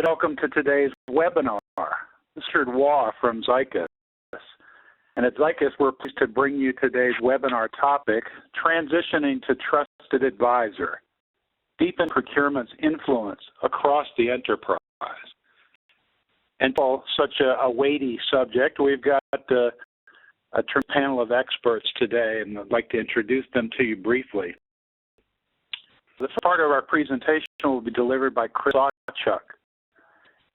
Welcome to today's webinar. This is Richard Waugh from Zycus. And at Zycus, we're pleased to bring you today's webinar topic, Transitioning to Trusted Advisor, Deepen Procurement's Influence Across the Enterprise. And for such a weighty subject, we've got a panel of experts today, and I'd like to introduce them to you briefly. The first part of our presentation will be delivered by Chris Sawchuk.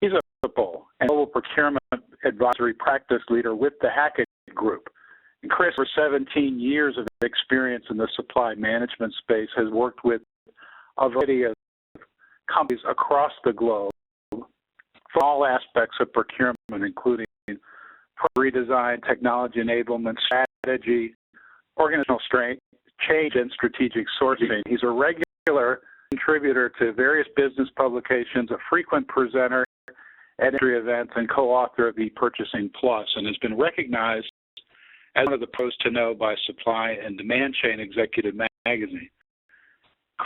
He's a principal and global procurement advisory practice leader with the Hackett Group. And Chris, for 17 years of experience in the supply management space, has worked with a variety of companies across the globe for all aspects of procurement, including redesign, technology enablement, strategy, organizational strength, change, and strategic sourcing. He's a regular contributor to various business publications, a frequent presenter at industry events, and co-author of ePurchasing Plus, and has been recognized as one of the pros to know by Supply and Demand Chain Executive Magazine.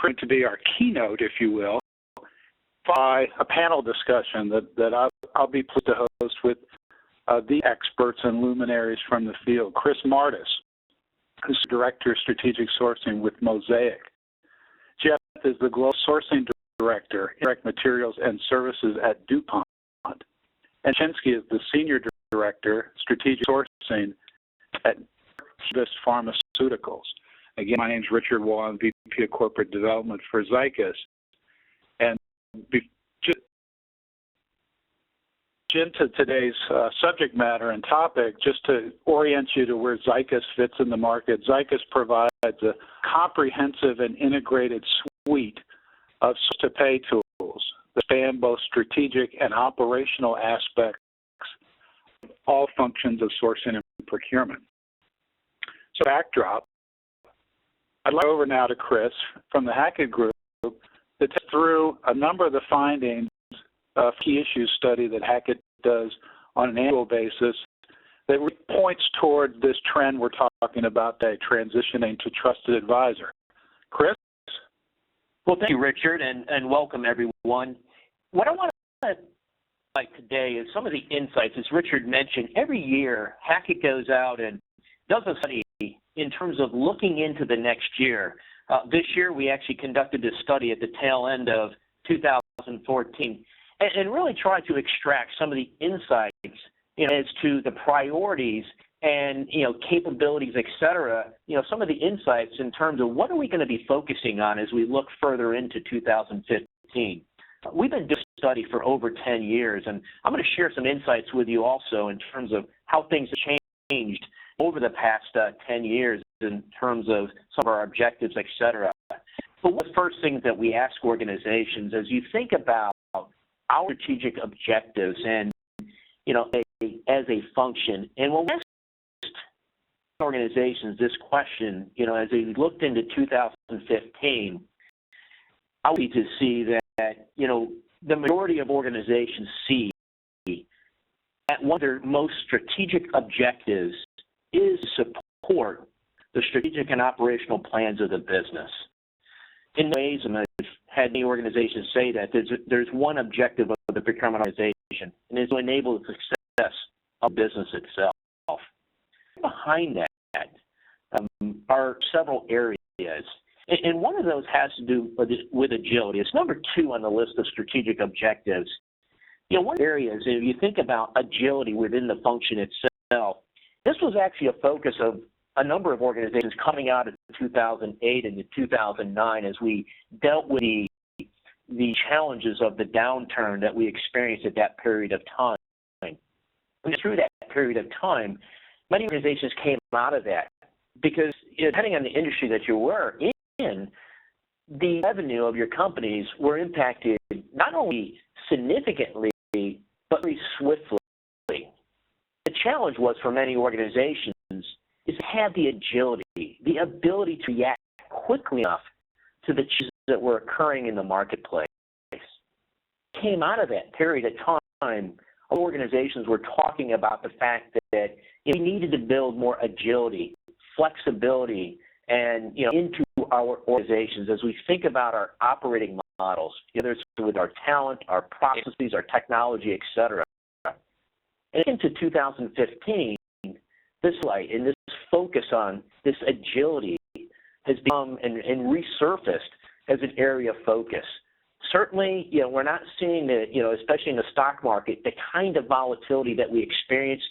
Going to be our keynote, if you will, by a panel discussion that I'll be pleased to host with the experts and luminaries from the field. Chris Martis, who's Director of Strategic Sourcing with Mosaic. Jeff is the Global Sourcing Director, Indirect Materials and Services at Dupont. And Chinsky is the Senior Director, Strategic Sourcing at Zycus Pharmaceuticals. Again, my name is Richard Waugh, I'm VP of Corporate Development for Zycus. And into today's subject matter and topic, just to orient you to where Zycus fits in the market. Zycus provides a comprehensive and integrated suite of source-to-pay tools that span both strategic and operational aspects of all functions of sourcing and procurement. So backdrop, I'd like to go over now to Chris from the Hackett Group to take through a number of the findings of key issues study that Hackett does on an annual basis that points toward this trend we're talking about today, transitioning to trusted advisor. Chris? Well, thank you, Richard, and welcome, everyone. What I want to highlight today is some of the insights. As Richard mentioned, every year Hackett goes out and does a study in terms of looking into the next year. This year we actually conducted this study at the tail end of 2014 and really tried to extract some of the insights as to the priorities and capabilities, et cetera, some of the insights in terms of what are we going to be focusing on as we look further into 2015. We've been doing this study for over 10 years, and I'm going to share some insights with you also in terms of how things have changed over the past 10 years in terms of some of our objectives, et cetera. But one of the first things that we ask organizations as you think about our strategic objectives and, as a function, and when we asked organizations this question, as they looked into 2015, I would need to see that, the majority of organizations see that one of their most strategic objectives is to support the strategic and operational plans of the business. In ways, and I've had many organizations say that there's one objective of the procurement organization, and it's to enable the success of business itself. Behind that are several areas, and one of those has to do with agility. It's number 2 on the list of strategic objectives. One of the areas, if you think about agility within the function itself, this was actually a focus of a number of organizations coming out of 2008 and 2009 as we dealt with the challenges of the downturn that we experienced at that period of time. And through that period of time, many organizations came out of that because depending on the industry that you were in, the revenue of your companies were impacted not only significantly, but very swiftly. The challenge was for many organizations is to have the agility, the ability to react quickly enough to the changes that were occurring in the marketplace. Came out of that period of time, organizations were talking about the fact that we needed to build more agility, flexibility, and into our organizations as we think about our operating models, whether it's with our talent, our processes, our technology, et cetera. And into 2015, this light and this focus on this agility has become and resurfaced as an area of focus. Certainly, we're not seeing the, especially in the stock market, the kind of volatility that we experienced,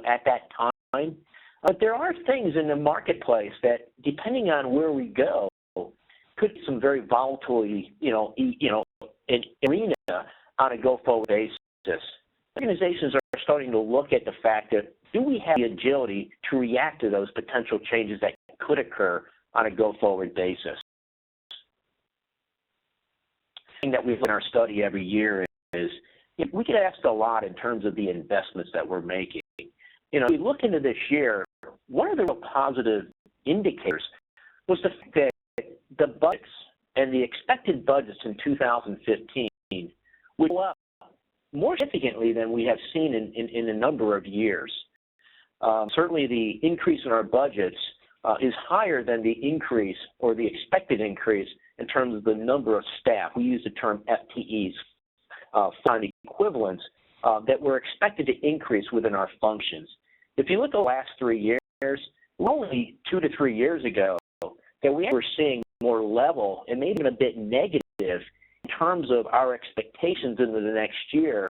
at that time. But there are things in the marketplace that, depending on where we go, could be some very volatile, in arena on a go-forward basis. Organizations are starting to look at the fact that, do we have the agility to react to those potential changes that could occur on a go-forward basis? The thing that we've in our study every year is, we get asked a lot in terms of the investments that we're making. We look into this year, one of the real positive indicators was the fact that the budgets and the expected budgets in 2015 would go up more significantly than we have seen in a number of years. Certainly the increase in our budgets is higher than the increase or the expected increase in terms of the number of staff. We use the term FTEs, full-time equivalents, that were expected to increase within our functions. If you look at the last 3 years, only 2 to 3 years ago that we were seeing more level and maybe even a bit negative in terms of our expectations into the next year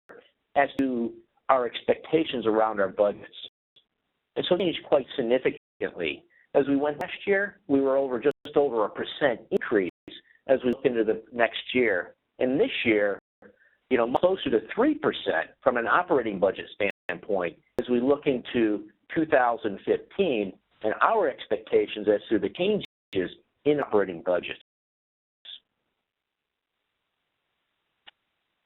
as to our expectations around our budgets. And so it changed quite significantly. As we went last year, we were just over a % increase as we look into the next year. And this year, closer to 3% from an operating budget standpoint as we look into 2015 and our expectations as to the changes in operating budgets.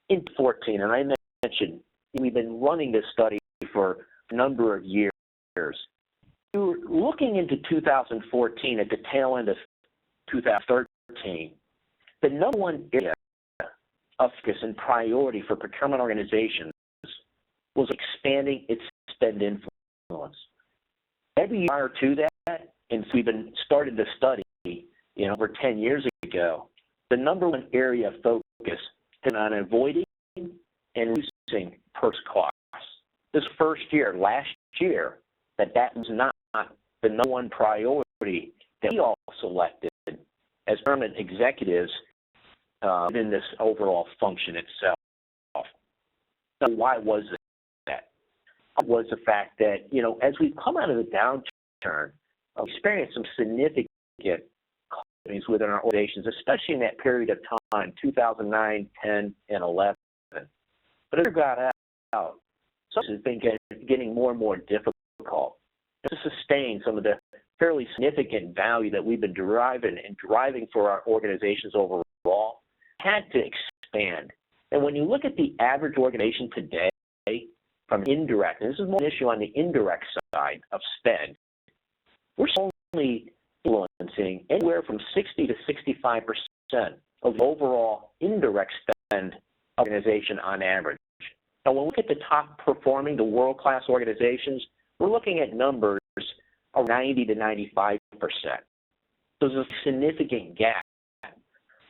In 2014, and I mentioned we've been running this study for a number of years. We were looking into 2014 at the tail end of 2013. The number one area of focus and priority for procurement organizations was expanding its spend influence. Every year prior to that, and we've been started the study, over 10 years ago, the number one area of focus has been on avoiding and reducing purchase costs. This first year, last year, that was not the number one priority that we all selected as procurement executives in this overall function itself. So why was that? It was the fact that, as we've come out of the downturn, we experienced some significant companies within our organizations, especially in that period of time, 2009, 10, and 11. But as it got out, so it's been getting more and more difficult to sustain some of the fairly significant value that we've been deriving and driving for our organizations overall. Had to expand. And when you look at the average organization today from indirect, and this is more an issue on the indirect side of spend, we're only influencing anywhere from 60 to 65% of the overall indirect spend organization on average. Now, when we look at the top performing, the world-class organizations, we're looking at numbers of 90 to 95%. So there's a significant gap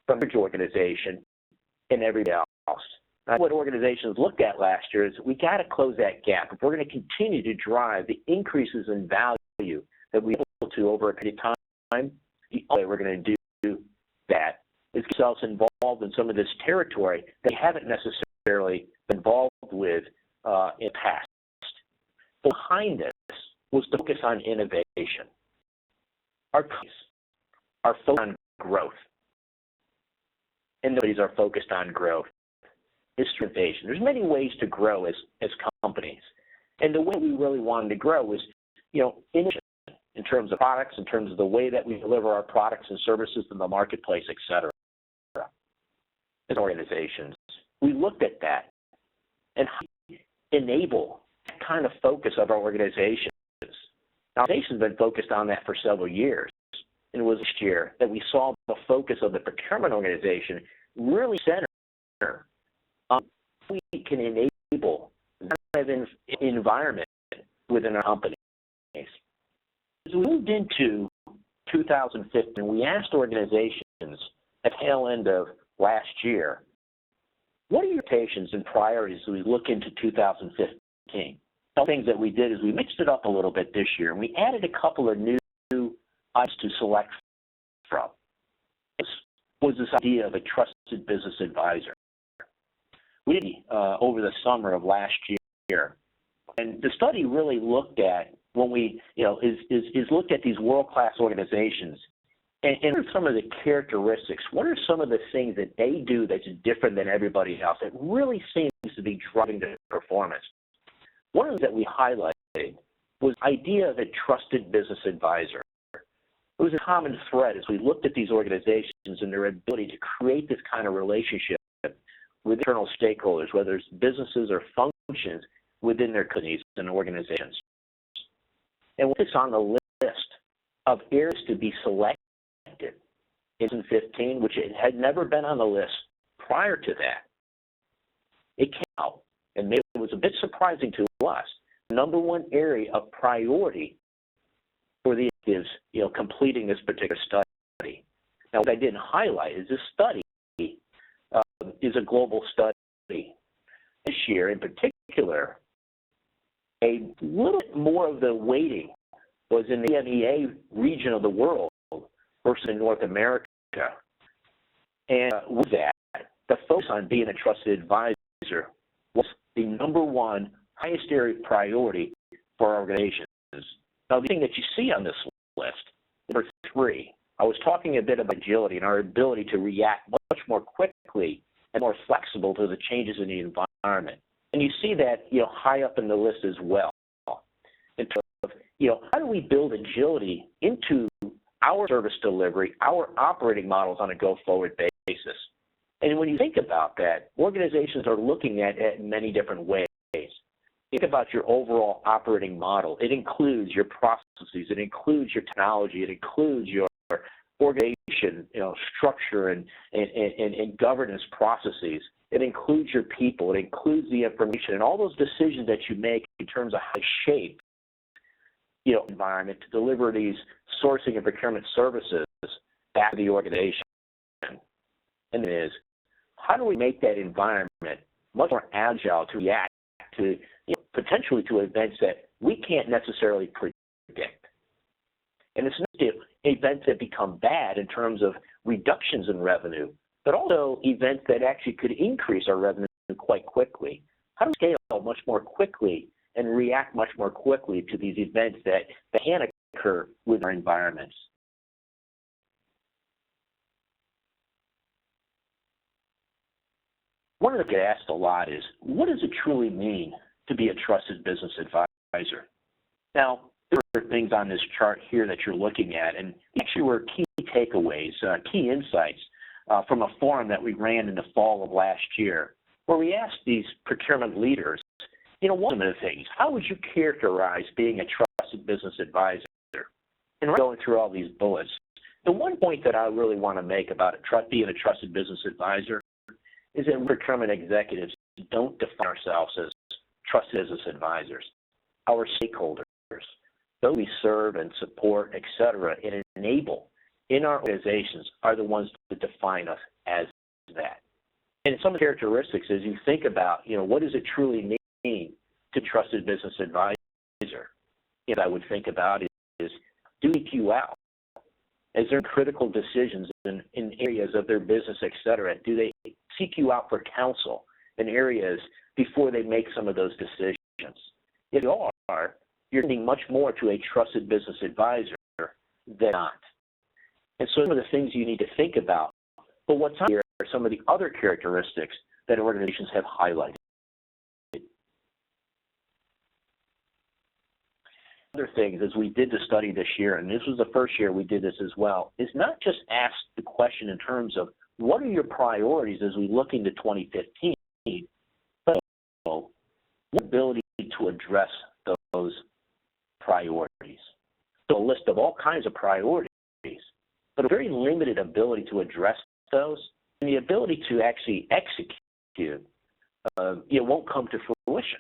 from each organization and everybody else. Now, what organizations looked at last year is we got to close that gap. If we're going to continue to drive the increases in value that we're able to over a period of time, the only way we're going to do that is get ourselves involved in some of this territory that we haven't necessarily been involved with in the past. Behind this was the focus on innovation. Our companies are focused on growth. And nobody's are focused on growth. It's innovation. There's many ways to grow as companies. And the way we really wanted to grow was, innovation in terms of products, in terms of the way that we deliver our products and services in the marketplace, et cetera. As organizations, we looked at that and how to enable that kind of focus of our organizations. Our organization's been focused on that for several years. And it was this year that we saw the focus of the procurement organization really center on how we can enable that kind of environment within our companies. As we moved into 2015, we asked organizations at the tail end of last year, what are your expectations and priorities as we look into 2015? Some things that we did is we mixed it up a little bit this year, and we added a couple of new items to select from. This was this idea of a trusted business advisor. We did over the summer of last year, and the study really looked at when we, is looked at these world-class organizations, and what are some of the characteristics? What are some of the things that they do that's different than everybody else that really seems to be driving their performance? One of the things that we highlighted was the idea of a trusted business advisor. It was a common thread as we looked at these organizations and their ability to create this kind of relationship with internal stakeholders, whether it's businesses or functions within their companies and organizations. And it's on the list of areas to be selected in 2015, which it had never been on the list prior to that. It came out, and maybe it was a bit surprising to us, the number one area of priority for the is completing this particular study. Now, what I didn't highlight is this study is a global study. This year, in particular, a little bit more of the weighting was in the EMEA region of the world versus in North America. And with that, the focus on being a trusted advisor was the number one highest area of priority for our organizations. Now, the thing that you see on this list, number 3, I was talking a bit about agility and our ability to react much more quickly and more flexible to the changes in the environment. And you see that, high up in the list as well. In terms of, how do we build agility into our service delivery, our operating models on a go-forward basis? And when you think about that, organizations are looking at it in many different ways. Think about your overall operating model. It includes your processes. It includes your technology. It includes your organization, structure and governance processes. It includes your people. It includes the information and all those decisions that you make in terms of how to shape, environment to deliver these sourcing and procurement services back to the organization. And it is, how do we make that environment much more agile to react to potentially to events that we can't necessarily predict? And it's not events that become bad in terms of reductions in revenue, but also events that actually could increase our revenue quite quickly. How do we scale much more quickly and react much more quickly to these events that can occur with our environments? One of the things I get asked a lot is, what does it truly mean to be a trusted business advisor? Now, there are things on this chart here that you're looking at, and actually were key takeaways, key insights from a forum that we ran in the fall of last year, where we asked these procurement leaders, one of the things, how would you characterize being a trusted business advisor? And we're going through all these bullets. The one point that I really want to make about being a trusted business advisor is that procurement executives don't define ourselves as trusted business advisors. Our stakeholders, those we serve and support, et cetera, and enable in our organizations are the ones that define us as that. And some of the characteristics, as you think about, what does it truly mean to trusted business advisor? I would think about is, do they seek you out? As they're in critical decisions in areas of their business, et cetera, do they seek you out for counsel in areas before they make some of those decisions? If you are, you're getting much more to a trusted business advisor than not. And so some of the things you need to think about, but what's on here are some of the other characteristics that organizations have highlighted. Other things, as we did the study this year, and this was the first year we did this as well, is not just ask the question in terms of what are your priorities as we look into 2015, but also what ability to address those priorities. So a list of all kinds of priorities, but a very limited ability to address those, and the ability to actually execute won't come to fruition.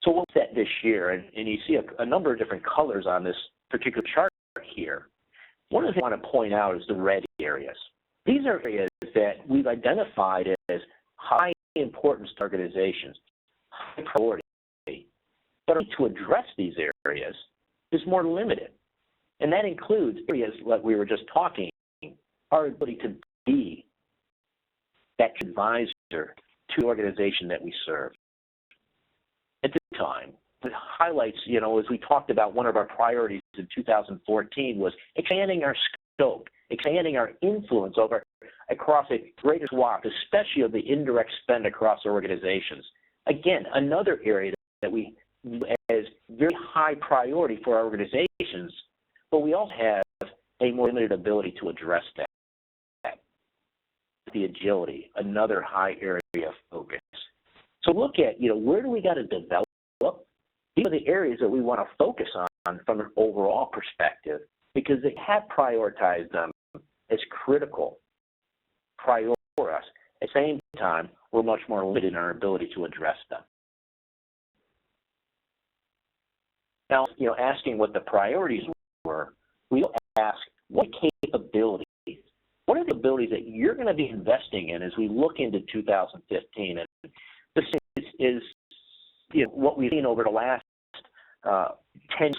So what's that this year? And you see a number of different colors on this particular chart here. One of the things I want to point out is the red areas. These are areas that we've identified as high importance to organizations, high priority, but to address these areas is more limited. And that includes areas like we were just talking, our ability to be that advisor to the organization that we serve. At this time, it highlights, as we talked about, one of our priorities in 2014 was expanding our scope, expanding our influence across a greater swath, especially of the indirect spend across organizations. Again, another area that we view as very high priority for our organizations, but we also have a more limited ability to address that. The agility, another high area of focus. So look at, where do we got to develop? These are the areas that we want to focus on from an overall perspective, because they have prioritized them as critical priority for us. At the same time, we're much more limited in our ability to address them. Now, asking what the priorities were, we ask what capabilities, what are the abilities that you're going to be investing in as we look into 2015? And this is what we've seen over the last 10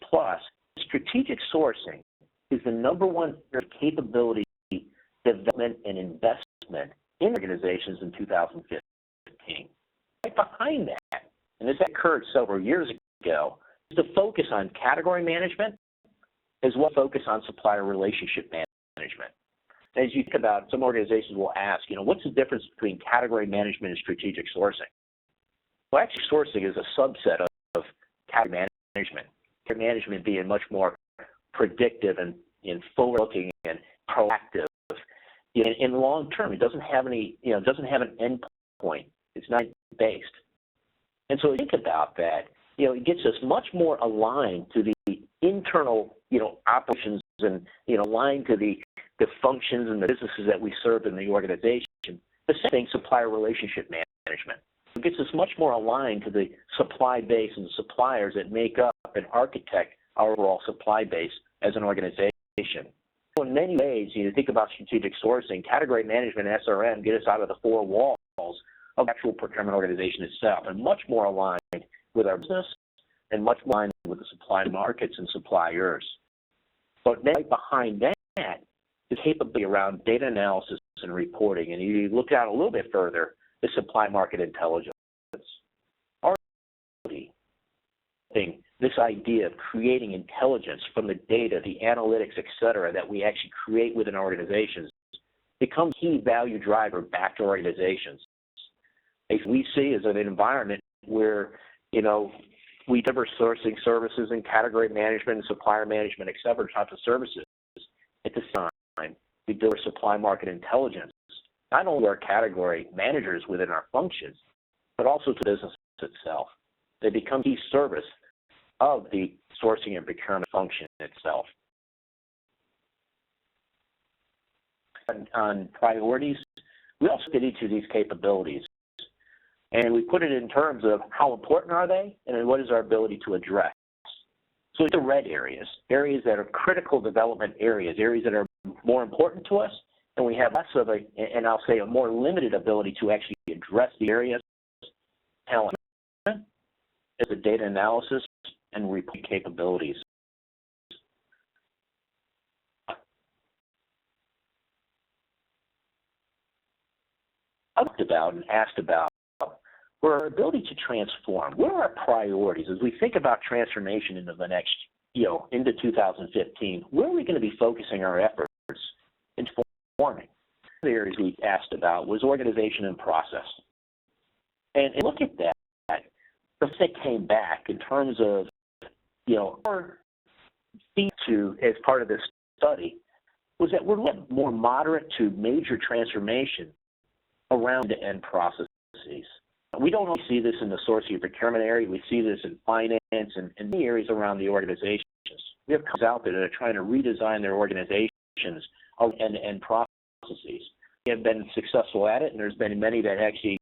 plus. Strategic sourcing is the number one capability development and investment in organizations in 2015. Right behind that, and this occurred several years ago, is the focus on category management as well as focus on supplier relationship management. As you think about, some organizations will ask, what's the difference between category management and strategic sourcing? Well, actually, sourcing is a subset of category management. Category management being much more predictive and forward-looking and proactive. In the long term, it doesn't have any, doesn't have an end point. It's not based. And so think about that. It gets us much more aligned to the internal, operations and, aligned to the functions and the businesses that we serve in the organization. The same thing, supplier relationship management. It gets us much more aligned to the supply base and the suppliers that make up and architect our overall supply base as an organization. So in many ways, you think about strategic sourcing, category management and SRM get us out of the four walls of the actual procurement organization itself and much more aligned with our business and much more aligned with the supply markets and suppliers. But then right behind that, the capability around data analysis and reporting. And you look out a little bit further, the supply market intelligence. Our thing, this idea of creating intelligence from the data, the analytics, et cetera, that we actually create within organizations becomes a key value driver back to organizations. If we see as an environment where, we deliver sourcing services and category management and supplier management, et cetera, types of services. At this time, we deliver supply market intelligence, not only to our category managers within our functions, but also to the business itself. They become key service of the sourcing and procurement function itself. On priorities, we also get each of these capabilities, and we put it in terms of how important are they, and then what is our ability to address. So the red areas that are critical development areas that are more important to us, and we have less of a, and I'll say a more limited ability to actually address the areas, talent, as the data analysis and report capabilities. I talked about and asked about were our ability to transform. What are our priorities as we think about transformation into the next, into 2015? Where are we going to be focusing our efforts in transforming? The areas we asked about was organization and process. And look at that. The thing came back in terms of, our feature as part of this study was that we're looking at more moderate to major transformation around the end processes. We don't only see this in the sourcing and procurement area. We see this in finance and in many areas around the organizations. We have companies out there that are trying to redesign their organizations and processes. We have been successful at it, and there's been many that actually,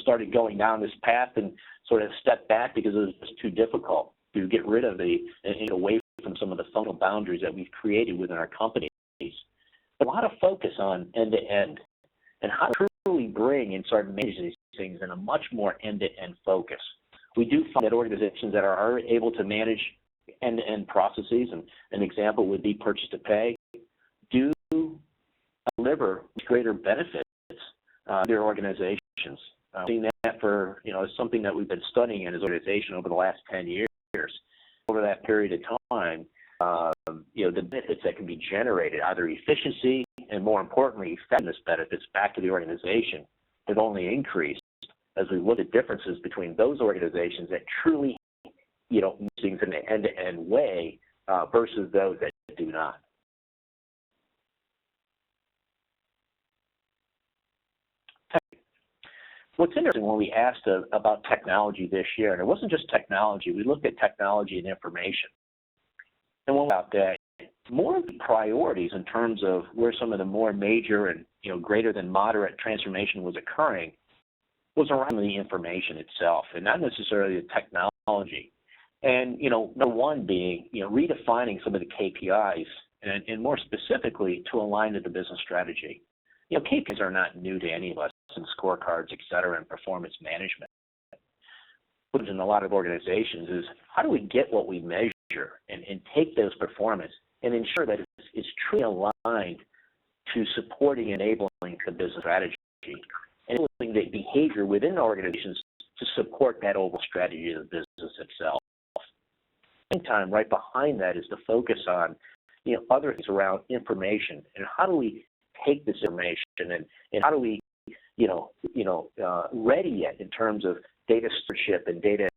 started going down this path and sort of stepped back because it was just too difficult to get rid of and away from some of the functional boundaries that we've created within our companies. A lot of focus on end-to-end and how to truly bring and start managing these things in a much more end-to-end focus. We do find that organizations that are able to manage end-to-end processes, and an example would be purchase to pay, do deliver greater benefits to their organizations. Seeing that for, is something that we've been studying in as an organization over the last 10 years. Over that period of time, the benefits that can be generated, either efficiency and, more importantly, effectiveness benefits back to the organization, have only increased as we look at differences between those organizations that truly, do things in an end-to-end way versus those that do not. What's interesting when we asked about technology this year, and it wasn't just technology, we looked at technology and information. And when about that, more of the priorities in terms of where some of the more major and greater than moderate transformation was occurring was around the information itself and not necessarily the technology. And number one being redefining some of the KPIs and more specifically to align to the business strategy. KPIs are not new to any of us in scorecards, et cetera, and performance management. What in a lot of organizations is how do we get what we measure and take those performance and ensure that it's truly aligned to supporting and enabling the business strategy and enabling the behavior within organizations to support that overall strategy of the business itself. At the same time, right behind that is the focus on other things around information and how do we take this information and how do we ready it in terms of data stewardship and data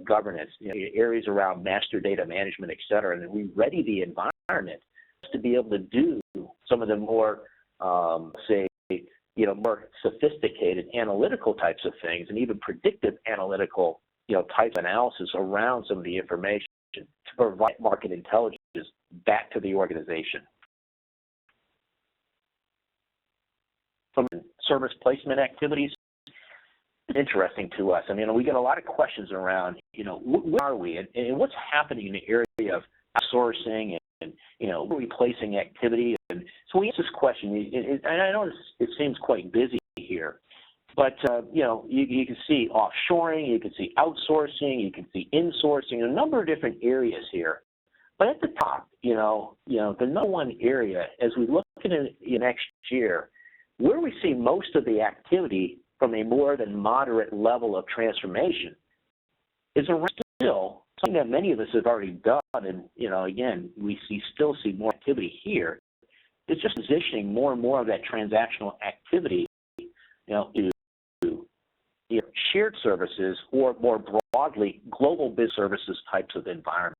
governance, areas around master data management, et cetera, and then we ready the environment to be able to do some of the more, more sophisticated analytical types of things and even predictive analytical, type analysis around some of the information to provide market intelligence back to the organization. From service placement activities, interesting to us. I mean, we get a lot of questions around, where are we and what's happening in the area of outsourcing and replacing activity. And so we ask this question, and I know it seems quite busy here, but you can see offshoring, you can see outsourcing, you can see insourcing, a number of different areas here. But at the top, the number one area as we look into next year, where we see most of the activity from a more than moderate level of transformation is around still something that many of us have already done, and again, we still see more activity here. It's just positioning more and more of that transactional activity, to shared services or more broadly global business services types of environments.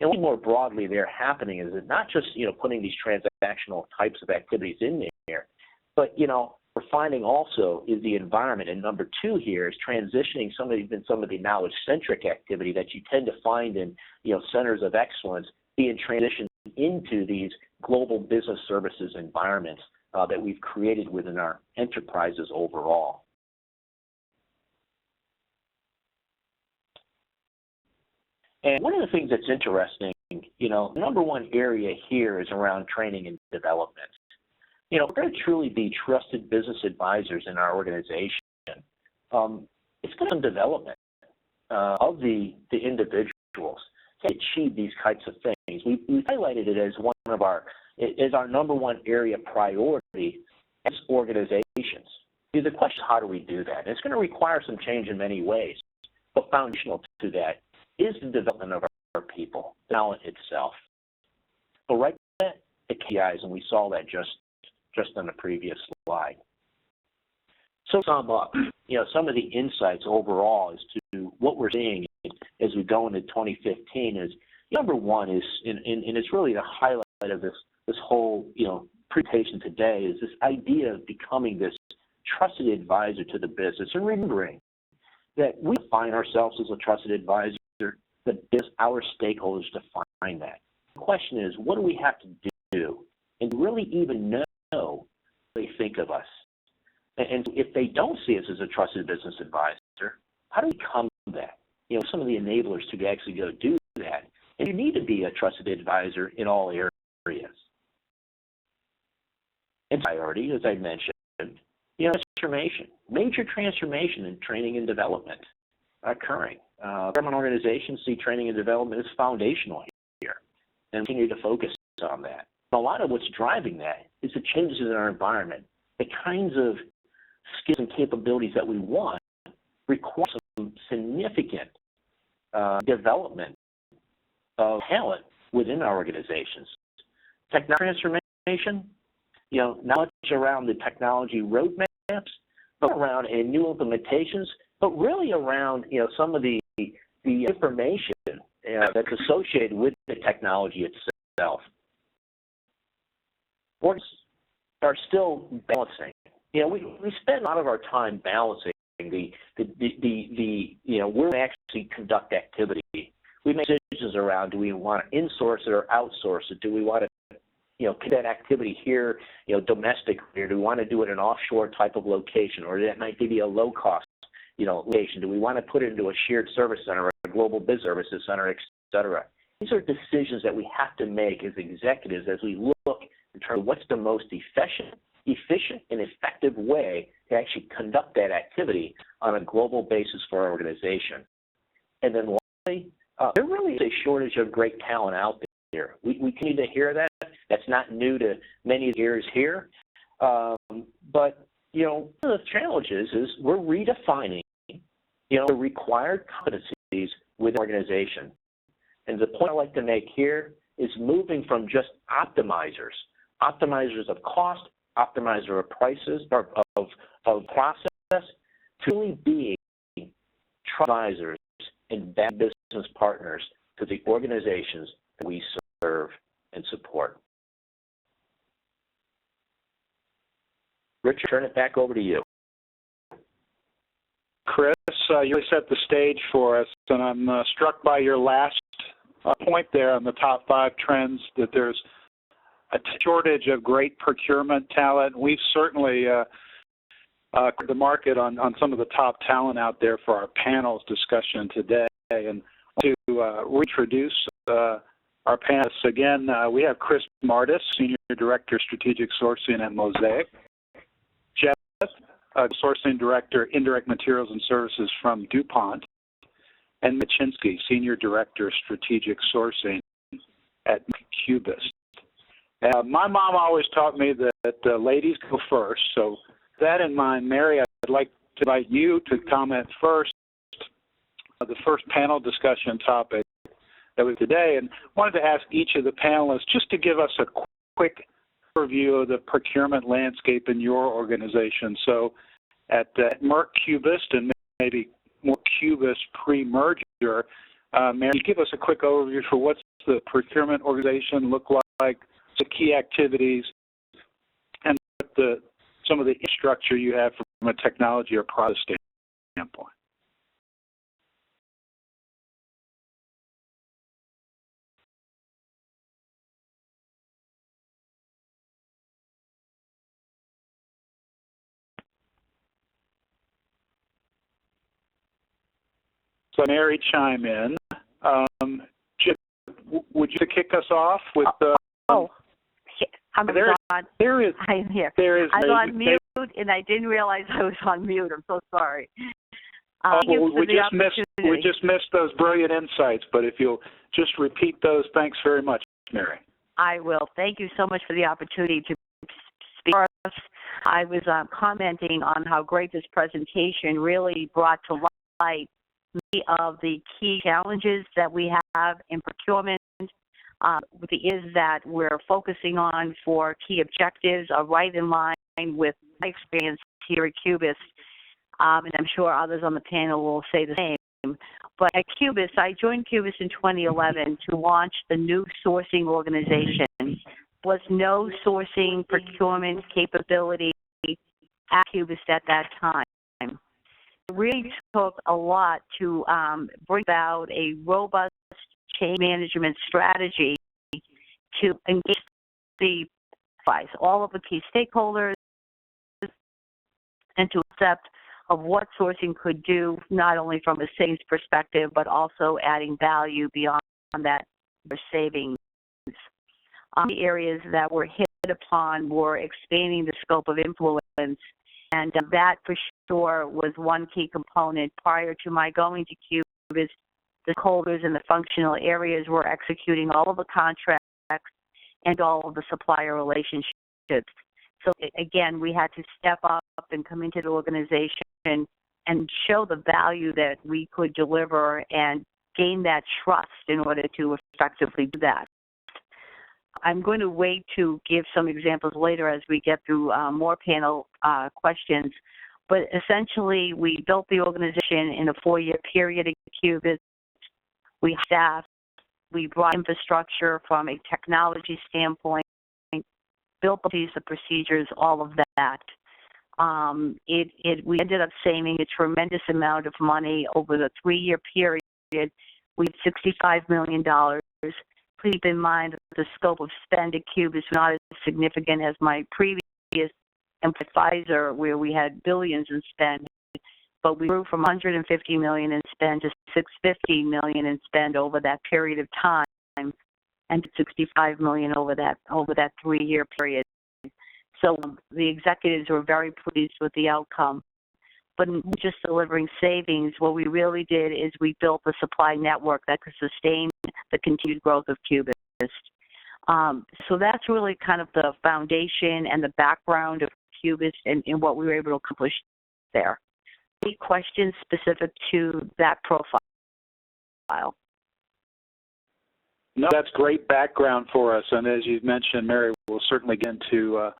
And more broadly, they're happening is that not just putting these transactional types of activities in there, but we're finding also is the environment, and number two here is transitioning some of the knowledge-centric activity that you tend to find in centers of excellence being transitioned into these global business services environments that we've created within our enterprises overall. And one of the things that's interesting, the number one area here is around training and development. We're going to truly be trusted business advisors in our organization. It's going to be development of the individuals to achieve these types of things. We've highlighted it as our number one area priority as organizations. The question is, how do we do that? And it's going to require some change in many ways, but foundational to that is the development of our people, the talent itself. So right at the KPIs, and we saw that just on the previous slide. So to sum up, some of the insights overall as to what we're seeing as we go into 2015 is, number one is, and it's really the highlight of this whole, presentation today, is this idea of becoming this trusted advisor to the business and remembering that we define ourselves as a trusted advisor, but our stakeholders define that. The question is, what do we have to do and really even know they think of us? And if they don't see us as a trusted business advisor, how do we become that? Some of the enablers to actually go do that. And you need to be a trusted advisor in all areas. And priority, as I mentioned, transformation, major transformation in training and development occurring. Government organizations see training and development as foundational here and continue to focus on that. A lot of what's driving that is the changes in our environment. The kinds of skills and capabilities that we want require some significant development of talent within our organizations. Technology transformation, not much around the technology roadmaps, but around new implementations, but really around some of the information that's associated with the technology itself. Boards are still balancing. We spend a lot of our time balancing the where we actually conduct activity. We make decisions around, do we want to insource it or outsource it? Do we want to keep that activity here, domestically, or do we want to do it in an offshore type of location, or that might be a low cost, location? Do we want to put it into a shared service center or a global business services center, et cetera? These are decisions that we have to make as executives as we look in terms of what's the most efficient and effective way to actually conduct that activity on a global basis for our organization. And then lastly, there really is a shortage of great talent out there. We continue to hear that. That's not new to many ears here. But, one of the challenges is we're redefining, the required competencies within an organization. And the point I like to make here is moving from just optimizers of cost, optimizer of prices, or of process, to really being advisors and business partners to the organizations that we serve and support. Richard, turn it back over to you. Chris, you really set the stage for us, and I'm struck by your last point there on the top 5 trends, that there's a shortage of great procurement talent. We've certainly the market on some of the top talent out there for our panel's discussion today. And to reintroduce our panelists again, we have Chris Martis, Senior Director, Strategic Sourcing at Mosaic. Jeff, Sourcing Director, Indirect Materials and Services from Dupont. And Machinsky, Senior Director, Strategic Sourcing at Cubist. My mom always taught me that ladies go first. So with that in mind, Mary, I'd like to invite you to comment first, the first panel discussion topic that was today, and wanted to ask each of the panelists just to give us a quick overview of the procurement landscape in your organization. So at Merck Cubist, and maybe more Cubist pre-merger, Mary, give us a quick overview for what's the procurement organization look like, the key activities, and some of the structure you have from a technology or process standpoint. So Mary, chime in. Chip, would you kick us off with the? I'm there is. I'm here. There is. I was on mute, and I didn't realize I was on mute. I'm so sorry. We just missed those brilliant insights, but if you'll just repeat those, thanks very much, Mary. I will. Thank you so much for the opportunity to speak for us. I was commenting on how great this presentation really brought to light many of the key challenges that we have in procurement. Is that we're focusing on for key objectives are right in line with my experience here at Cubist, and I'm sure others on the panel will say the same. But at Cubist, I joined Cubist in 2011 to launch the new sourcing organization. There was no sourcing procurement capability at Cubist at that time. It really took a lot to bring about a robust change management strategy to engage all of the key stakeholders and to accept of what sourcing could do, not only from a savings perspective, but also adding value beyond that for savings. The areas that were hit upon were expanding the scope of influence, and that for sure was one key component. Prior to my going to Cubis, the stakeholders in the functional areas were executing all of the contracts and all of the supplier relationships. So again, we had to step up and come into the organization and show the value that we could deliver and gain that trust in order to effectively do that. I'm going to wait to give some examples later as we get through more panel questions. But essentially, we built the organization in a 4-year period at Cubis. We staffed, we brought infrastructure from a technology standpoint, built the procedures, all of that. We ended up saving a tremendous amount of money over the 3-year period. We had $65 million. Please keep in mind that the scope of spend at Cubis is not as significant as my previous Pfizer, where we had billions in spend, but we grew from $150 million in spend to $650 million in spend over that period of time, and $65 million over that 3-year period. So the executives were very pleased with the outcome. But in just delivering savings, what we really did is we built a supply network that could sustain the continued growth of Cubis. So that's really kind of the foundation and the background of Cubis and what we were able to accomplish there. Any questions specific to that profile? No, that's great background for us. And as you've mentioned, Mary, we'll certainly get into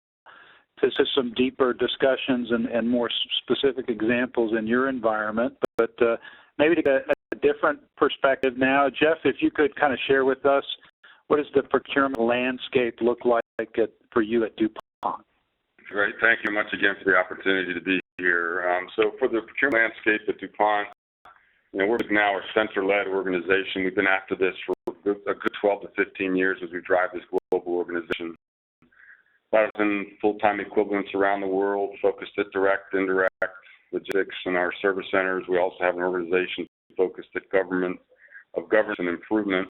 some deeper discussions and more specific examples in your environment. But maybe to get a different perspective now, Jeff, if you could kind of share with us, what does the procurement landscape look like for you at Dupont? Great. Thank you much again for the opportunity to be here. So for the procurement landscape at Dupont, we're now a center-led organization. We've been after this for a good 12 to 15 years as we drive this global organization. 1,000 full-time equivalents around the world, focused at direct, indirect, logistics, and our service centers. We also have an organization focused at governance and improvement.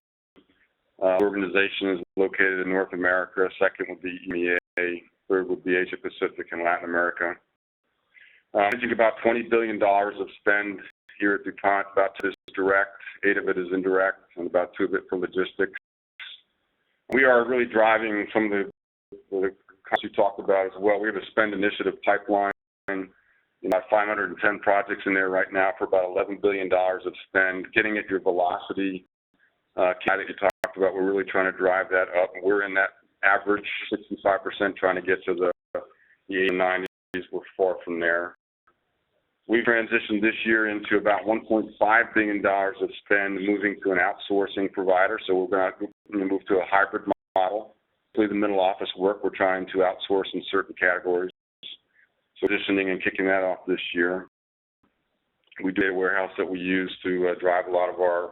The organization is located in North America. Second would be EMEA. Third would be Asia Pacific and Latin America. Managing about $20 billion of spend here at Dupont. About 2 is direct, 8 of it is indirect, and about 2 of it for logistics. We are really driving some of the you talked about as well. We have a spend initiative pipeline, 510 projects in there right now for about $11 billion of spend. Getting at your velocity that you talked about, we're really trying to drive that up. We're in that average 65%, trying to get to the 80s and 90s. We're far from there. We transitioned this year into about $1.5 billion of spend moving to an outsourcing provider. So we're going to move to a hybrid model. The middle office work we're trying to outsource in certain categories. So transitioning and kicking that off this year. We do a warehouse that we use to drive a lot of our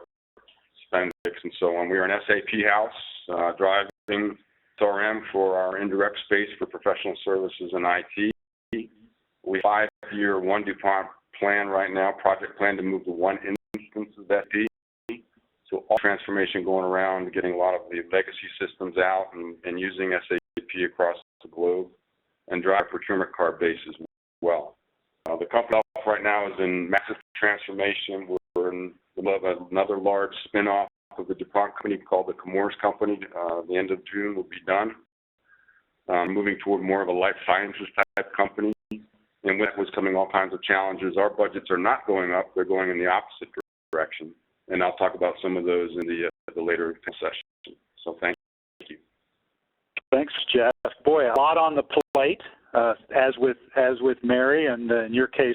spend and so on. We are an SAP house, driving SRM for our indirect space for professional services and IT. We have a 5-year One Dupont plan right now, project plan to move to one instance of SAP. So all transformation going around, getting a lot of the legacy systems out and using SAP across the globe and drive procurement card base as well. The company right now is in massive transformation. We're in the middle of another large spin-off of the Dupont company called the Chemours Company. The end of June will be done. Moving toward more of a life sciences type company. And with that was coming all kinds of challenges. Our budgets are not going up. They're going in the opposite direction. And I'll talk about some of those in the later session. So thank you. Thanks, Jeff. Boy, a lot on the plate, as with Mary, and in your case,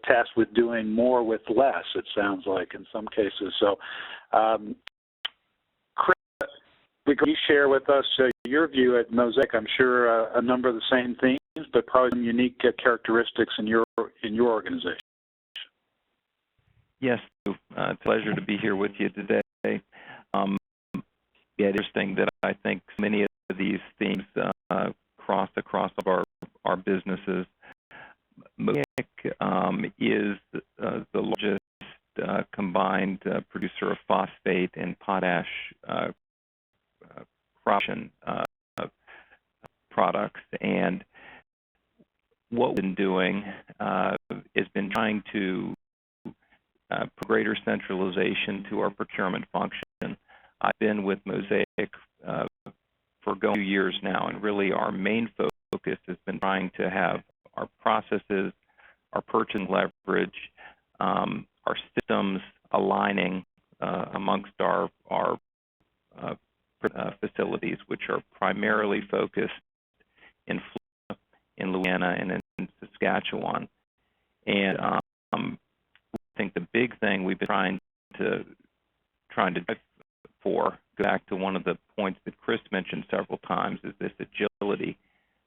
tasked with doing more with less, it sounds like, in some cases. So, Chris, could you share with us your view at Mosaic? I'm sure a number of the same themes, but probably some unique characteristics in your organization. Yes, it's a pleasure to be here with you today. Interesting that I think many of these themes cross across our businesses. Mosaic is the largest combined producer of phosphate and potash production products. what we've been doing has been trying to put greater centralization to our procurement function. I've been with Mosaic for going 2 years now, and really our main focus has been trying to have our processes, our purchasing leverage, our systems aligning amongst our facilities, which are primarily focused in Florida, in Louisiana, and in Saskatchewan. And I think the big thing we've been trying to drive for, go back to one of the points that Chris mentioned several times, is this agility.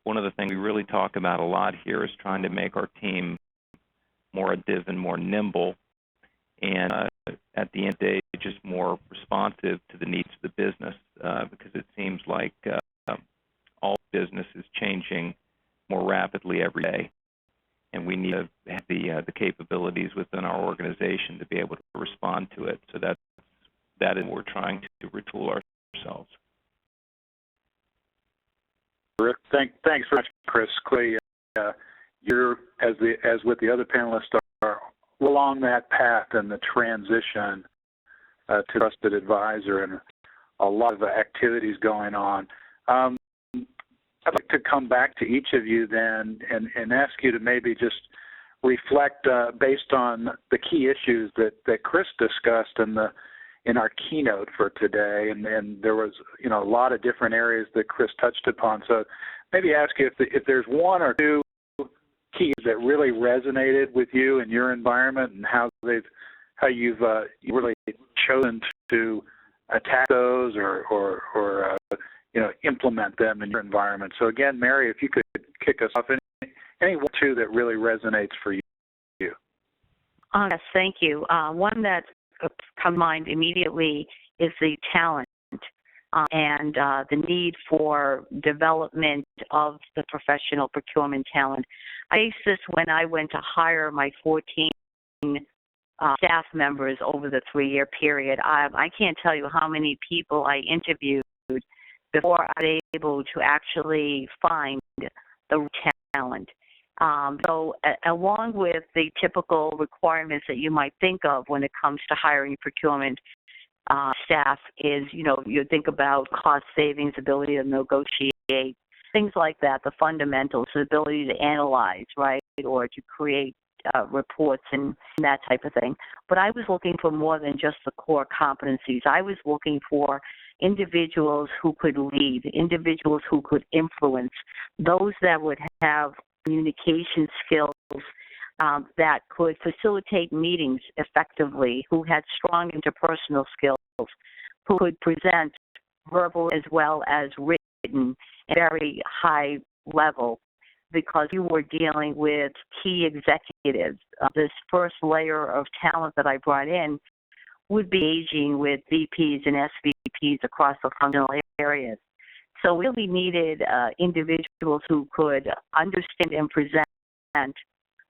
One of the things we really talk about a lot here is trying to make our team more adaptive and more nimble, and at the end of the day, just more responsive to the needs of the business, because it seems like all business is changing more rapidly every day, and we need to have the capabilities within our organization to be able to respond to it. So that is what we're trying to retool ourselves. Thanks very much, Chris. Clearly, you're, as with the other panelists, are along that path and the transition to trusted advisor, and a lot of activities going on. I'd like to come back to each of you then and ask you to maybe just reflect based on the key issues that Chris discussed in our keynote for today, and there was a lot of different areas that Chris touched upon. So maybe ask you if there's one or two keys that really resonated with you in your environment, and how you've really chosen to attack those or implement them in your environment. So again, Mary, if you could kick us off, any one or two that really resonates for you. Yes, thank you. One that comes to mind immediately is the talent and the need for development of the professional procurement talent. I faced this when I went to hire my 14 staff members over the 3-year period. I can't tell you how many people I interviewed before I was able to actually find the talent. So along with the typical requirements that you might think of when it comes to hiring procurement staff is, you think about cost savings, ability to negotiate, things like that, the fundamentals, the ability to analyze, right, or to create reports and that type of thing. But I was looking for more than just the core competencies. I was looking for individuals who could lead, individuals who could influence, those that would have communication skills that could facilitate meetings effectively, who had strong interpersonal skills, who could present verbal as well as written at very high level, because you were dealing with key executives. This first layer of talent that I brought in would be engaging with VPs and SVPs across the functional areas. So we really needed individuals who could understand and present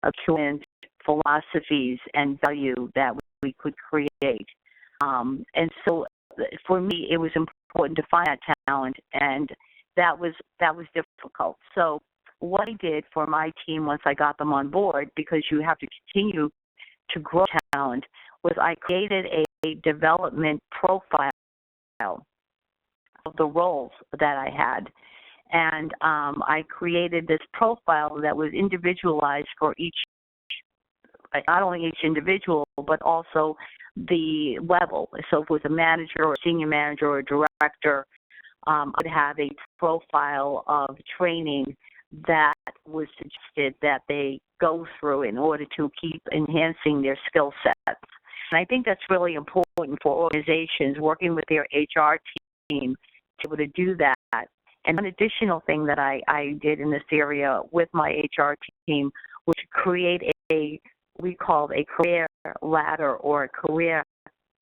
procurement philosophies and value that we could create. And so for me, it was important to find that talent, and that was difficult. So what I did for my team once I got them on board, because you have to continue to grow talent, was I created a development profile of the roles that I had. And I created this profile that was individualized for each, not only each individual, but also the level. So if it was a manager or a senior manager or a director, I would have a profile of training that was suggested that they go through in order to keep enhancing their skill sets. And I think that's really important for organizations working with their HR team to be able to do that. And an additional thing that I did in this area with my HR team was to create we called a career ladder or a career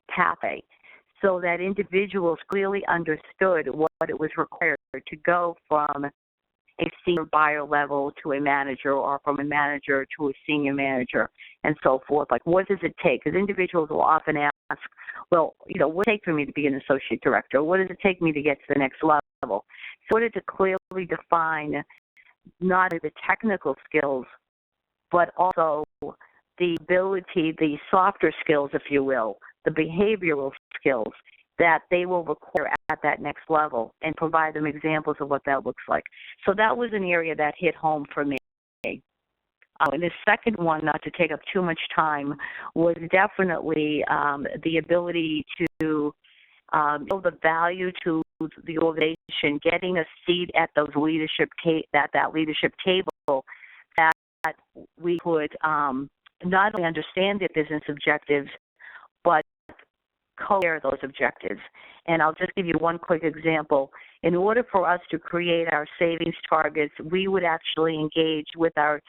pathway, so that individuals clearly understood what it was required to go from a senior buyer level to a manager, or from a manager to a senior manager, and so forth. Like, what does it take? Because individuals will often ask, well, what does it take for me to be an associate director? What does it take me to get to the next level? So in order to clearly define not only the technical skills, but also the ability, the softer skills, if you will, the behavioral skills that they will require at that next level, and provide them examples of what that looks like. So that was an area that hit home for me. And the second one, not to take up too much time, was definitely the ability to know the value to the organization, getting a seat at those that leadership table, that we could not only understand their business objectives, but co-share those objectives. And I'll just give you one quick example. In order for us to create our savings targets, we would actually engage with our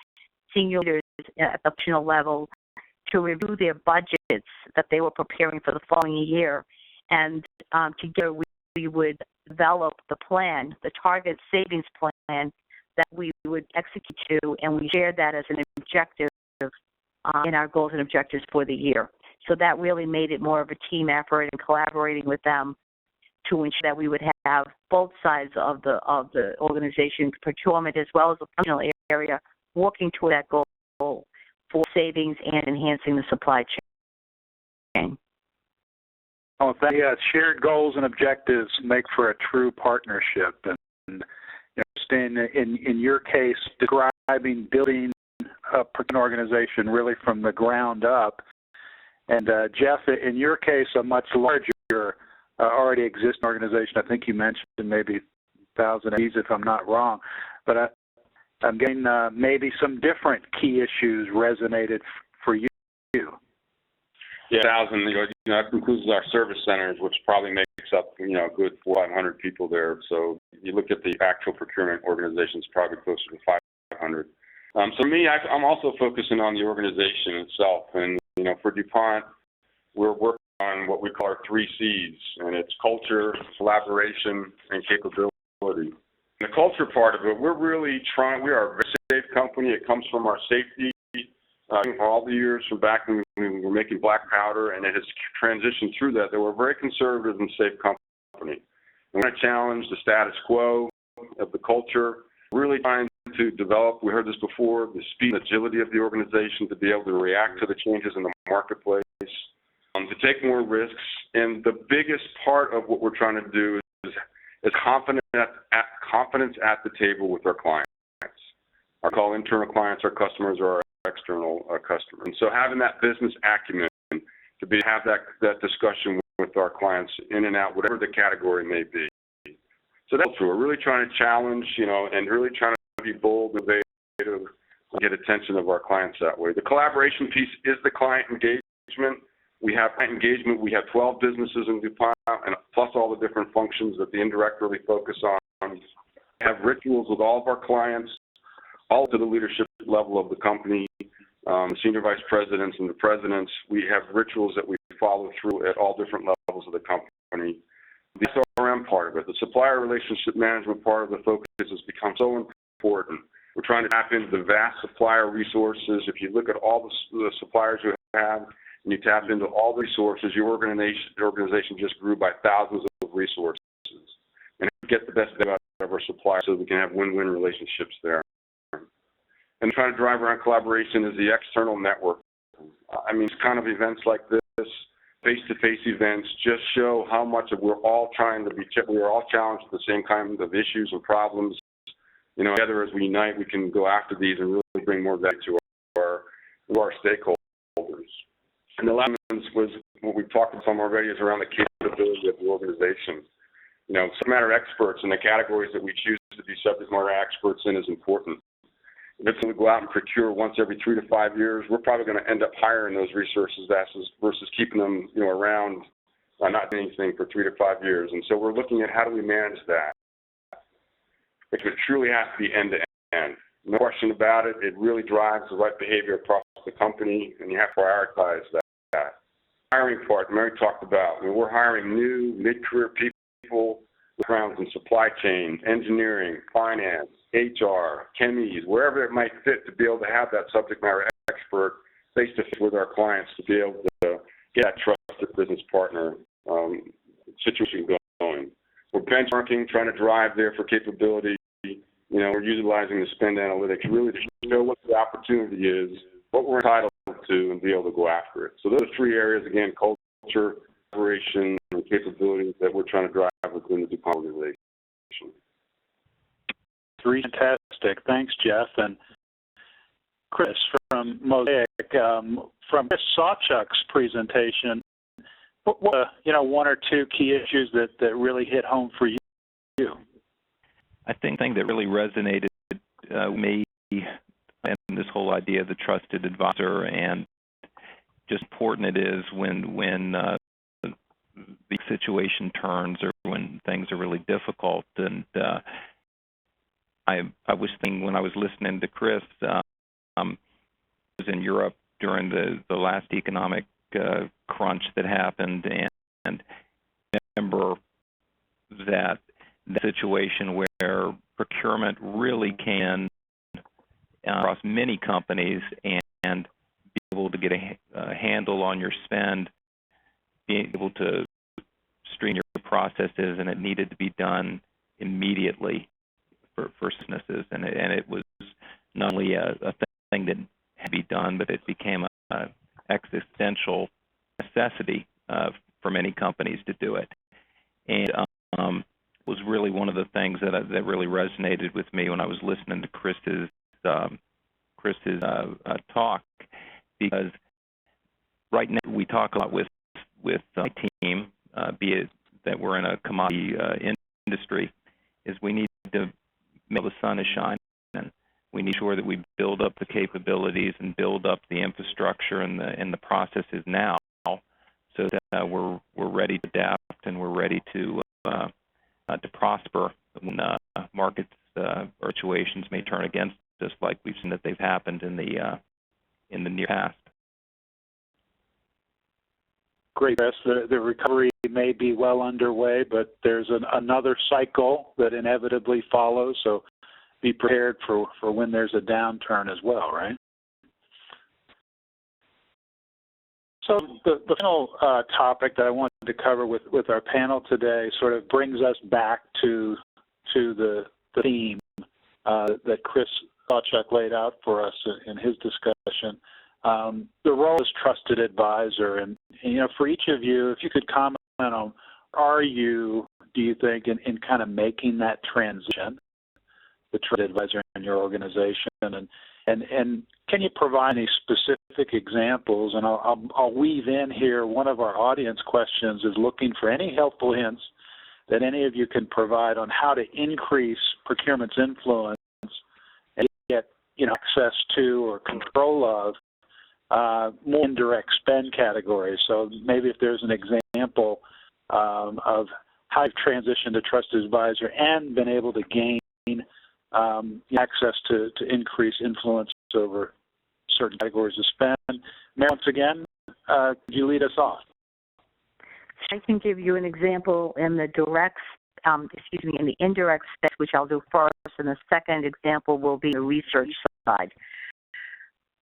senior leaders at the functional level to review their budgets that they were preparing for the following year. And together we would develop the plan, the target savings plan that we would execute to, and we shared that as an objective in our goals and objectives for the year. So that really made it more of a team effort and collaborating with them to ensure that we would have both sides of the organization, procurement as well as the functional area, working toward that goal for savings and enhancing the supply chain. Oh, yeah, shared goals and objectives make for a true partnership. And Stan, in your case, describing building an organization really from the ground up. And Jeff, in your case, a much larger already existing organization. I think you mentioned maybe 1,000 AEs, if I'm not wrong. But I'm getting maybe some different key issues resonated for you. Yeah, 1,000. That includes our service centers, which probably makes up a good 500 people there. So you look at the actual procurement organization, it's probably closer to 500. So for me, I'm also focusing on the organization itself. And for Dupont, we're working on what we call our 3 C's, and it's culture, collaboration, and capability. And the culture part of it, we are a very safe company. It comes from our safety for all the years from back when we were making black powder, and it has transitioned through that we're a very conservative and safe company. We want to challenge the status quo of the culture, really trying to develop, we heard this before, the speed and agility of the organization to be able to react to the changes in the marketplace, to take more risks. And the biggest part of what we're trying to do is confidence at the table with our clients. Our call internal clients, our customers, or our external customers. And so having that business acumen to have that discussion with our clients in and out, whatever the category may be. So that's true. We're really trying to challenge, and really trying to be bold, innovative, get attention of our clients that way. The collaboration piece is the client engagement. We have client engagement. We have 12 businesses in Dupont, and plus all the different functions that the indirect really focus on. We have rituals with all of our clients, all to the leadership level of the company, the senior vice presidents and the presidents. We have rituals that we follow through at all different levels of the company. The SRM part of it, the supplier relationship management part of the focus has become so important. We're trying to tap into the vast supplier resources. If you look at all the suppliers you have, and you tap into all the resources, your organization just grew by thousands of resources. And get the best out of our suppliers so we can have win-win relationships there. And trying to drive around collaboration is the external network. Kind of events like this, face-to-face events, just show how much we're all challenged with the same kinds of issues and problems. Together as we unite, we can go after these and really bring more value to our stakeholders. And the last was what we've talked about some already is around the capability of the organization. Subject matter experts in the categories that we choose to be subject matter experts in is important. If it's going to go out and procure once every 3 to 5 years, we're probably going to end up hiring those resources versus keeping them, around, not doing anything for 3 to 5 years. And so we're looking at how do we manage that. It truly has to be end to end. No question about it. It really drives the right behavior across the company, and you have to prioritize that. Hiring part, Mary talked about. We're hiring new mid-career people with backgrounds in supply chain, engineering, finance, HR, chemies, wherever it might fit to be able to have that subject matter expert face-to-face with our clients to be able to get that trusted business partner situation going. We're benchmarking, trying to drive there for capability. we're utilizing the spend analytics really to show what the opportunity is, what we're entitled to, and be able to go after it. So those are three areas, again, culture, operation, and capabilities that we're trying to drive within the Dupont organization. Three fantastic. Thanks, Jeff. And Chris from Mosaic, from Chris Sawchuk's presentation, what one or two key issues that really hit home for you? I think the thing that really resonated with me, and this whole idea of the trusted advisor, and just important it is when the situation turns or when things are really difficult. And I was thinking when I was listening to Chris, I was in Europe during the last economic crunch that happened, and remember that situation where procurement really can across many companies and be able to get a handle on your spend, being able to stream your processes, and it needed to be done immediately for businesses. And it was not only a thing that had to be done, but it became an existential necessity for many companies to do it. And was really one of the things that really resonated with me when I was listening to Chris's talk, because right now we talk a lot with my team, be it that we're in a commodity industry, is we need to make the sun is shining. And we need to ensure that we build up the capabilities and build up the infrastructure and the processes now, so that we're ready to adapt and we're ready to prosper when markets or situations may turn against us, like we've seen that they've happened in the near past. Great, Chris. The recovery may be well underway, but there's another cycle that inevitably follows. So be prepared for when there's a downturn as well, right? So the final topic that I wanted to cover with our panel today sort of brings us back to the theme that Chris Sawchuk laid out for us in his discussion. The role as trusted advisor, and for each of you, if you could comment on, do you think, in kind of making that transition, the trusted advisor in your organization, and can you provide any specific examples? And I'll weave in here, one of our audience questions is looking for any helpful hints that any of you can provide on how to increase procurement's influence and get access to or control of more indirect spend categories. So maybe if there's an example of how you've transitioned to trusted advisor and been able to gain access to increase influence over certain categories of spend. Mary, once again, could you lead us off? I can give you an example in the in the indirect space, which I'll do first, and the second example will be the research side.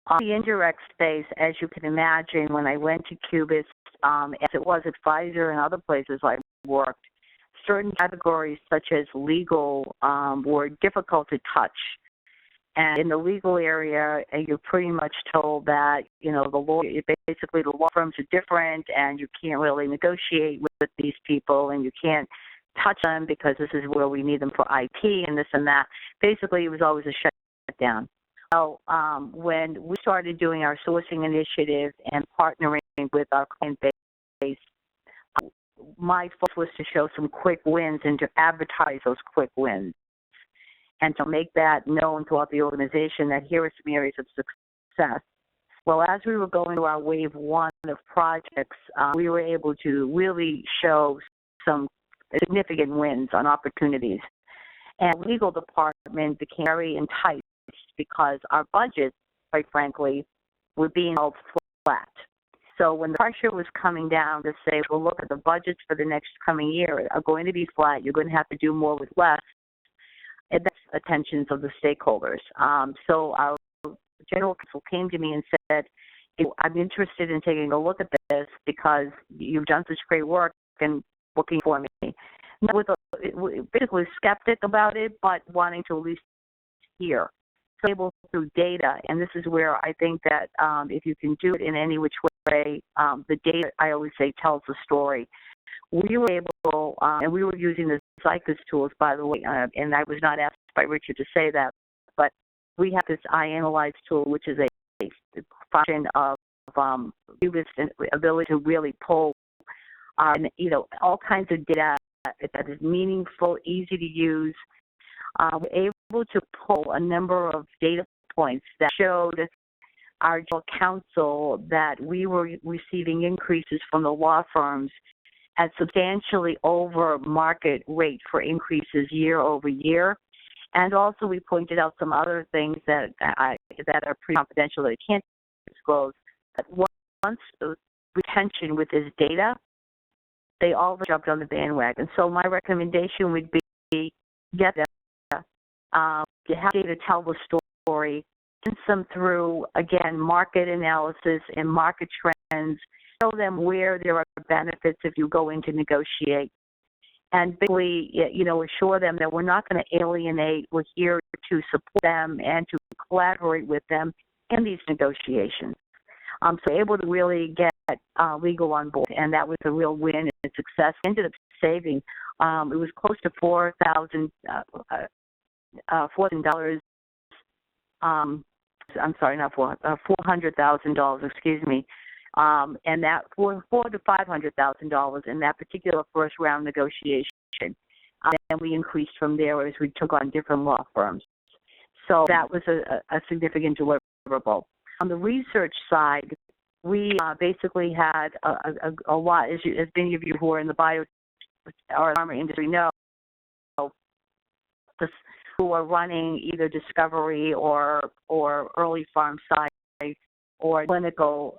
On the indirect space, as you can imagine, when I went to Cubis, as it was at Pfizer and other places I worked, certain categories such as legal were difficult to touch. And in the legal area, you're pretty much told that, the law firms are different and you can't really negotiate with these people and you can't touch them because this is where we need them for IP and this and that. Basically, it was always a shutdown. So when we started doing our sourcing initiative and partnering with our client base, my focus was to show some quick wins and to advertise those quick wins and to make that known throughout the organization that here are some areas of success. Well, as we were going through our wave one of projects, we were able to really show some significant wins on opportunities. And the legal department became very enticed because our budgets, quite frankly, were being held flat. So when the pressure was coming down to say, well, look at the budgets for the next coming year are going to be flat, you're going to have to do more with less, and that's attentions of the stakeholders. So our general counsel came to me and said, I'm interested in taking a look at this because you've done such great work and looking for me. Basically skeptic about it, but wanting to at least here. So able through data, and this is where I think that if you can do it in any which way, the data, I always say, tells the story. We were able, and we were using the Zycus tools, by the way, and I was not asked by Richard to say that, but we have this iAnalyze tool, which is a function of ability to really pull, all kinds of data that is meaningful, easy to use. We're able to pull a number of data points that showed our general counsel that we were receiving increases from the law firms at substantially over market rate for increases year over year. And also we pointed out some other things that are pretty confidential that I can't disclose. But once the retention with this data, they all jumped on the bandwagon. So my recommendation would be get them to have data tell the story, send them through, again, market analysis and market trends, show them where there are benefits if you go in to negotiate, and basically, assure them that we're not going to alienate. We're here to support them and to collaborate with them in these negotiations. So able to really get legal on board, and that was a real win and success. Ended up saving. It was close to $4,000. $400,000. Excuse me. And that $400,000 to $500,000 in that particular first round negotiation. And we increased from there as we took on different law firms. So that was a significant deliverable. On the research side, we basically had a lot, as many of you who are in the bio or pharma industry know, who are running either discovery or early farm site or clinical.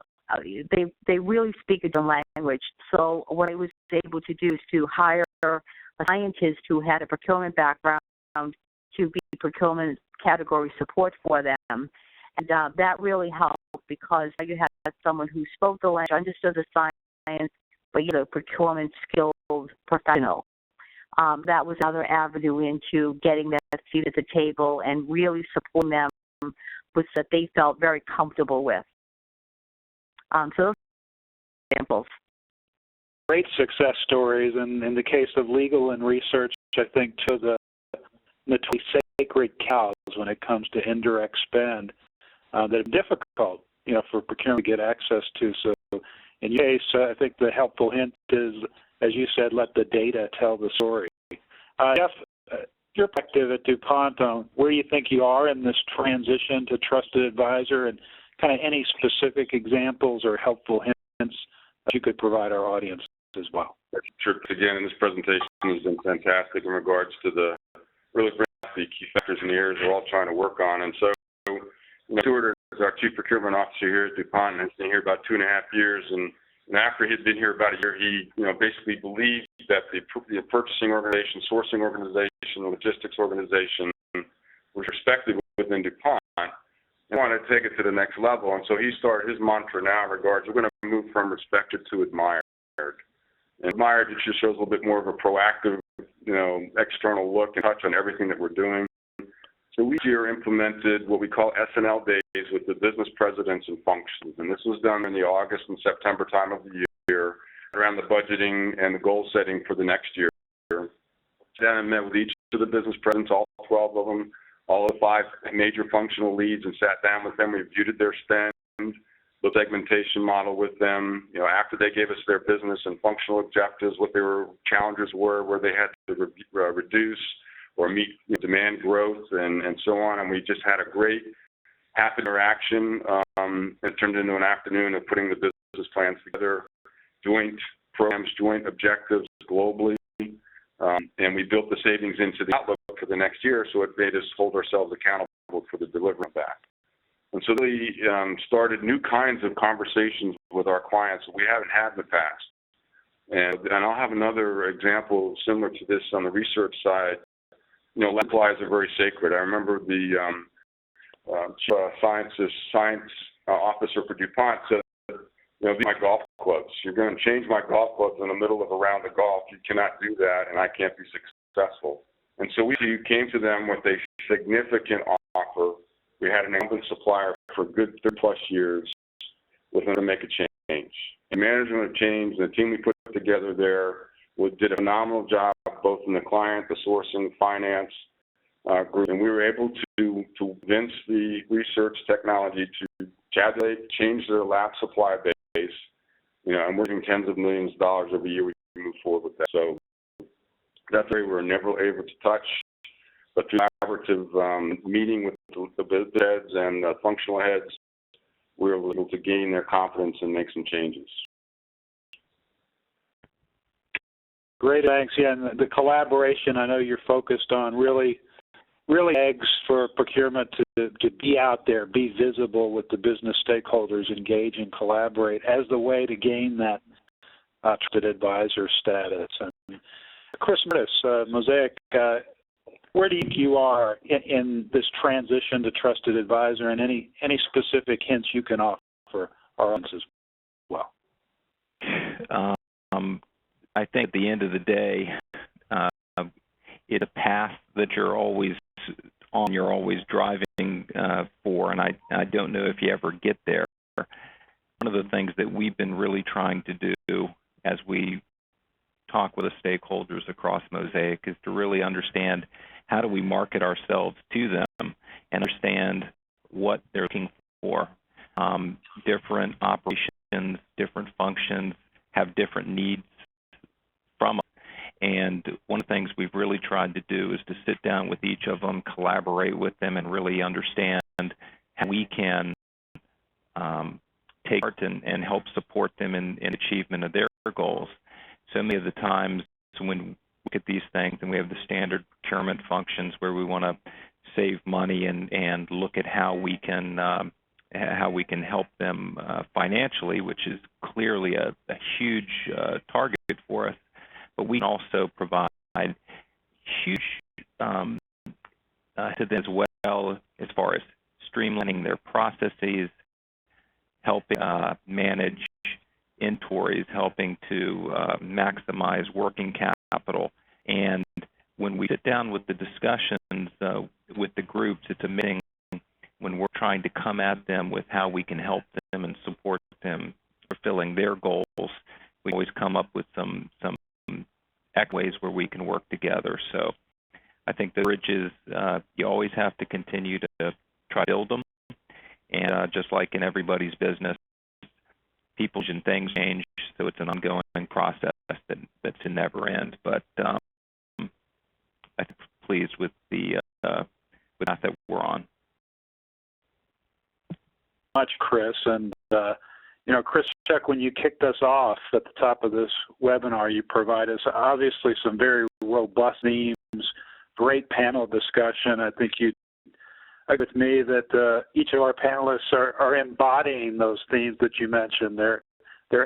They really speak a different language. So what I was able to do is to hire a scientist who had a procurement background to be procurement category support for them. And that really helped because you had someone who spoke the language, understood the science, but procurement skilled professional. That was another avenue into getting that seat at the table and really supporting them with that they felt very comfortable with. So those are examples. Great success stories, and in the case of legal and research, I think to the sacred cows when it comes to indirect spend that are difficult, for procurement to get access to. So in your case, I think the helpful hint is, as you said, let the data tell the story. Jeff, your perspective at Dupont on where you think you are in this transition to trusted advisor, and kind of any specific examples or helpful hints that you could provide our audience as well. Sure. Again, in this presentation has been fantastic in regards to the really the key factors and areas we're all trying to work on. And so, Stuart is our Chief Procurement Officer here at Dupont, and has been here about 2.5 years. And after he'd been here about a year, he basically believed that the purchasing organization, sourcing organization, the logistics organization was respected within Dupont. And wanted to take it to the next level. And so he started his mantra now in regards, we're going to move from respected to admired. And admired, it just shows a little bit more of a proactive, external look and touch on everything that we're doing. So we here implemented what we call S&L days with the business presidents and functions. And this was done in the August and September time of the year around the budgeting and the goal setting for the next year. Then I met with each of the business presidents, all 12 of them, all of the 5 major functional leads, and sat down with them, reviewed their spend, the segmentation model with them, after they gave us their business and functional objectives, what their challenges were, where they had to reduce or meet demand growth and so on. And we just had a great half interaction. It turned into an afternoon of putting the business plans together, joint programs, joint objectives globally. And we built the savings into the outlook for the next year, so it made us hold ourselves accountable for the delivery of that. And so we started new kinds of conversations with our clients that we haven't had in the past. And I'll have another example similar to this on the research side. Supplies are very sacred. I remember the science officer for Dupont said, these are my golf clubs. You're going to change my golf clubs in the middle of a round of golf. You cannot do that, and I can't be successful. And so we came to them with a significant offer. We had an incumbent supplier for a good 30+ years with them to make a change. The management of change, the team we put together there did a phenomenal job, both in the client, the sourcing, finance group, and we were able to convince the research technology to tabulate, change their lab supply base, and we're getting tens of millions of dollars every year we move forward with that. So that's where we were never able to touch, but through collaborative meeting with the biz heads and the functional heads, we were able to gain their confidence and make some changes. Great, thanks. Yeah, and the collaboration, I know you're focused on really eggs for procurement to be out there, be visible with the business stakeholders, engage and collaborate as the way to gain that trusted advisor status. And Chris Mosaic, where do you think you are in this transition to trusted advisor, and any specific hints you can offer our audience as well? I think at the end of the day, it's a path that you're always on, you're always driving for, and I don't know if you ever get there. One of the things that we've been really trying to do as we talk with the stakeholders across Mosaic is to really understand how do we market ourselves to them and understand what they're looking for. Different operations, different functions have different needs from us. And one of the things we've really tried to do is to sit down with each of them, collaborate with them, and really understand how we can take part and help support them in achievement of their goals. So many of the times when we look at these things and we have the standard procurement functions where we want to save money and look at how we can help them financially, which is clearly a huge target for us. But we can also provide huge to them as well as far as streamlining their processes, helping manage inventories, helping to maximize working capital. And when we sit down with the discussions with the groups, it's amazing when we're trying to come at them with how we can help them and support them fulfilling their goals. We always come up with some ways where we can work together. So I think the bridges, you always have to continue to try to build them. And just like in everybody's business, people and things change, so it's an ongoing process that's a never end. But I'm pleased with the path that we're on. Much, Chris. And Chris, when you kicked us off at the top of this webinar, you provided us obviously some very robust themes, great panel discussion. I think you agree with me that each of our panelists are embodying those themes that you mentioned. They're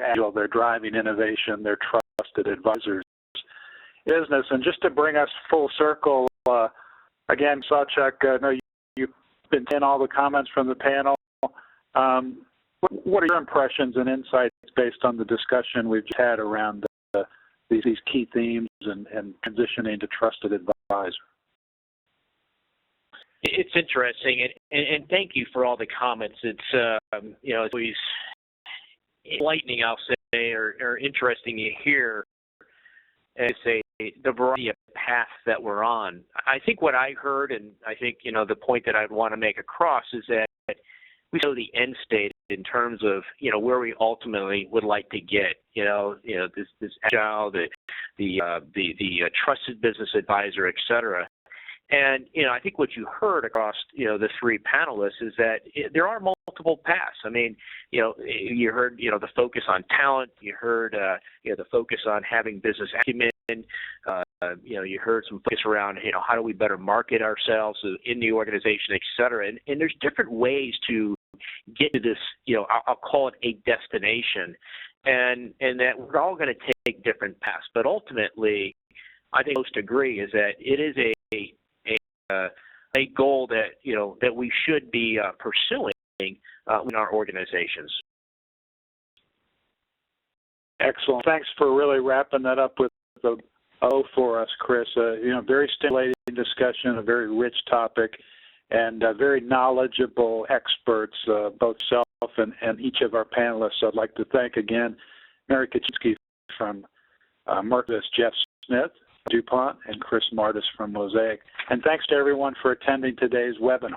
agile, they're driving innovation, they're trusted advisors. Business, and just to bring us full circle, again, Sawchuk, I know you've been in all the comments from the panel. What are your impressions and insights based on the discussion we've just had around these key themes and transitioning to trusted advisor? It's interesting, and thank you for all the comments. It's it's always enlightening, I'll say, or interesting to hear, the variety of paths that we're on. I think what I heard, and I think the point that I'd want to make across is that we know the end state in terms of where we ultimately would like to get. This agile, the trusted business advisor, et cetera. And I think what you heard across the three panelists is that there are multiple paths. I mean, you heard the focus on talent. You heard the focus on having business acumen. You heard some focus around how do we better market ourselves in the organization, et cetera. And there's different ways to get to this, I'll call it a destination, and that we're all going to take different paths. But ultimately, I think most agree is that it is a goal that that we should be pursuing in our organizations. Excellent. Thanks for really wrapping that up with the O for us, Chris. Very stimulating discussion, a very rich topic. and very knowledgeable experts, both self and each of our panelists. So I'd like to thank again Mary Kaczynski from Merck, Jeff Smith, Dupont, and Chris Martis from Mosaic. And thanks to everyone for attending today's webinar.